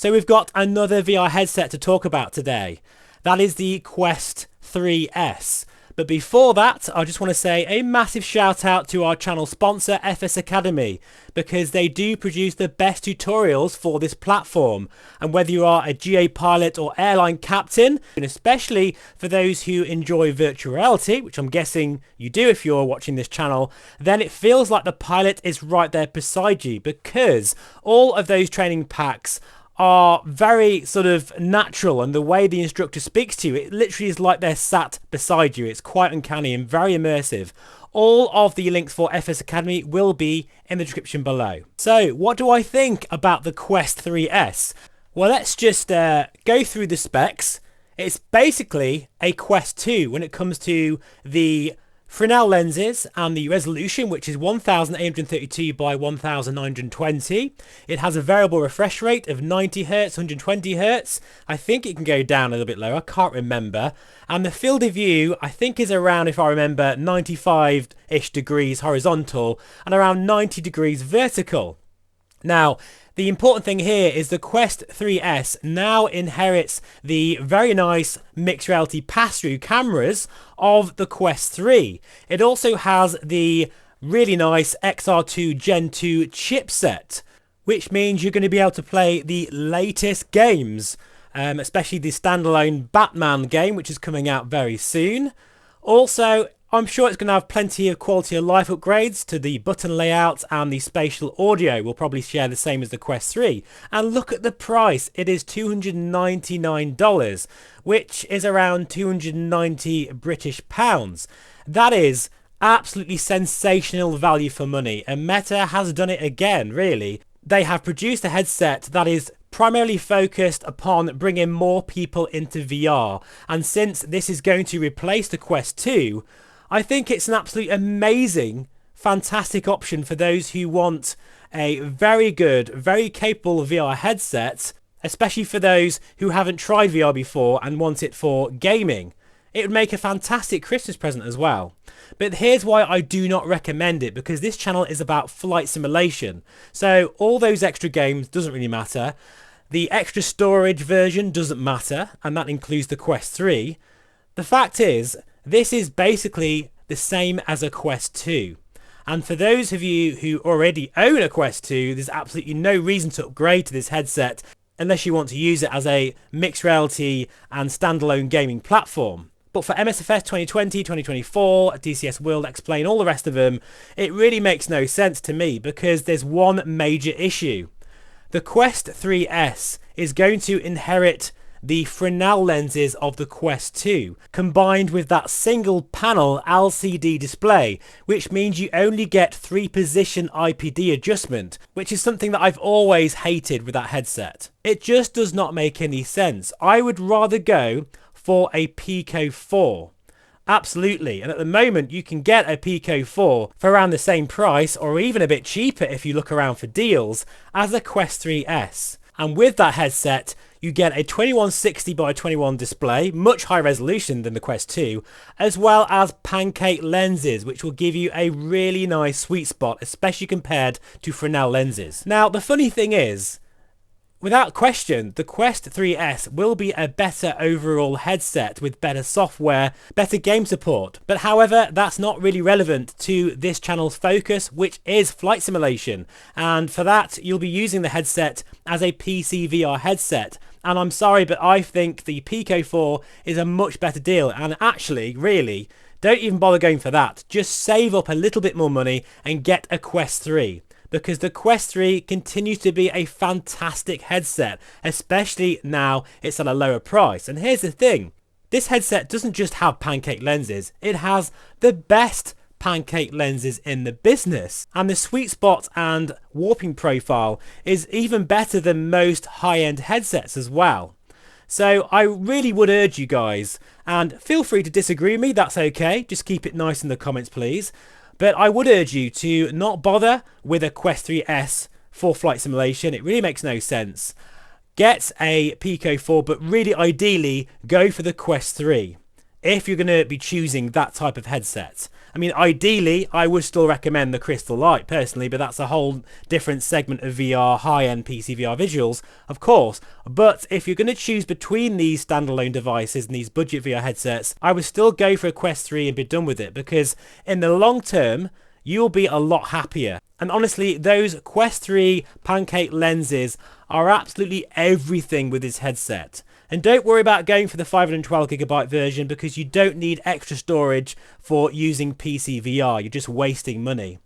So we've got another VR headset to talk about today. That is the Quest 3S. But before that, I just want to say a massive shout out to our channel sponsor, FS Academy, because they do produce the best tutorials for this platform. And whether you are a GA pilot or airline captain, and especially for those who enjoy virtual reality, which I'm guessing you do if you're watching this channel, then it feels like the pilot is right there beside you, because all of those training packs are very sort of natural, and the way the instructor speaks to you, it literally is like they're sat beside you. It's quite uncanny and very immersive. All of the links for FS Academy will be in the description below. So what do I think about the Quest 3S? Well, let's just go through the specs. It's basically a Quest 2 when it comes to the Fresnel lenses and the resolution, which is 1832 by 1920. It has a variable refresh rate of 90 Hz, 120 Hz. I think it can go down a little bit lower, I can't remember. And the field of view, I think, is around, if I remember, 95-ish degrees horizontal and around 90 degrees vertical. Now, the important thing here is the Quest 3S now inherits the very nice mixed reality pass-through cameras of the Quest 3. It also has the really nice XR2 Gen 2 chipset, which means you're going to be able to play the latest games, especially the standalone Batman game, which is coming out very soon. Also, I'm sure it's going to have plenty of quality of life upgrades to the button layout, and the spatial audio will probably share the same as the Quest 3. And look at the price, it is $299, which is around 290 British pounds. That is absolutely sensational value for money, and Meta has done it again, really. They have produced a headset that is primarily focused upon bringing more people into VR, and since this is going to replace the Quest 2, I think it's an absolutely amazing, fantastic option for those who want a very good, very capable VR headset, especially for those who haven't tried VR before and want it for gaming. It would make a fantastic Christmas present as well. But here's why I do not recommend it, because this channel is about flight simulation. So all those extra games doesn't really matter. The extra storage version doesn't matter, and that includes the Quest 3. The fact is, this is basically the same as a Quest 2. And for those of you who already own a Quest 2, there's absolutely no reason to upgrade to this headset unless you want to use it as a mixed reality and standalone gaming platform. But for MSFS 2020, 2024, DCS World Explain, all the rest of them, it really makes no sense to me, because there's one major issue. The Quest 3S is going to inherit the Fresnel lenses of the Quest 2, combined with that single panel LCD display, which means you only get 3-position IPD adjustment, which is something that I've always hated with that headset. It just does not make any sense. I would rather go for a Pico 4. Absolutely, and at the moment you can get a Pico 4 for around the same price, or even a bit cheaper if you look around for deals, as a Quest 3S. And with that headset, you get a 2160 by 21 display, much higher resolution than the Quest 2, as well as pancake lenses, which will give you a really nice sweet spot, especially compared to Fresnel lenses. Now, the funny thing is, without question, the Quest 3S will be a better overall headset with better software, better game support. But however, that's not really relevant to this channel's focus, which is flight simulation. And for that, you'll be using the headset as a PC VR headset. And I'm sorry, but I think the Pico 4 is a much better deal. And actually, really, don't even bother going for that. Just save up a little bit more money and get a Quest 3. Because the Quest 3 continues to be a fantastic headset, especially now it's at a lower price. And here's the thing, this headset doesn't just have pancake lenses, it has the best pancake lenses in the business. And the sweet spot and warping profile is even better than most high-end headsets as well. So I really would urge you guys, and feel free to disagree with me, that's okay, just keep it nice in the comments please. But I would urge you to not bother with a Quest 3S for flight simulation. It really makes no sense. Get a Pico 4, but really ideally go for the Quest 3. if you're going to be choosing that type of headset. I mean, ideally, I would still recommend the Crystal Light personally, but that's a whole different segment of VR, high-end PC VR visuals, of course. But if you're going to choose between these standalone devices and these budget VR headsets, I would still go for a Quest 3 and be done with it, because in the long term, you'll be a lot happier. And honestly, those Quest 3 pancake lenses are absolutely everything with this headset. And don't worry about going for the 512GB version, because you don't need extra storage for using PC VR. You're just wasting money.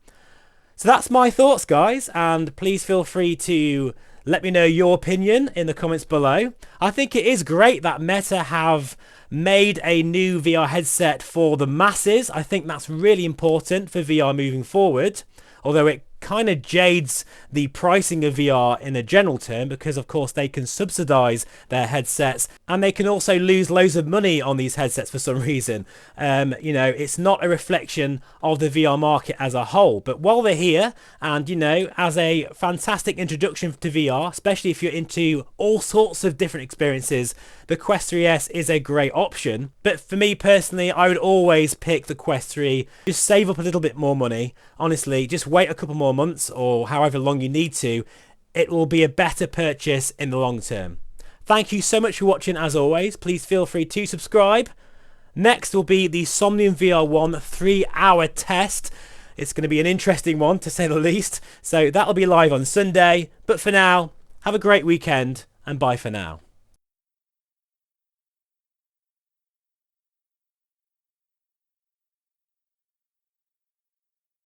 So that's my thoughts, guys, and please feel free to let me know your opinion in the comments below. I think it is great that Meta have made a new VR headset for the masses. I think that's really important for VR moving forward, although it kind of jades the pricing of VR in a general term, because of course they can subsidize their headsets and they can also lose loads of money on these headsets for some reason. You know, it's not a reflection of the VR market as a whole, but while they're here, and you know, as a fantastic introduction to VR, especially if you're into all sorts of different experiences, the Quest 3S is a great option. But for me personally, I would always pick the Quest 3. Just save up a little bit more money. Honestly, just wait a couple more months or however long you need to. It will be a better purchase in the long term. Thank you so much for watching as always. Please feel free to subscribe. Next will be the Somnium VR1 3-hour test. It's going to be an interesting one to say the least. So that'll be live on Sunday. But for now, have a great weekend and bye for now.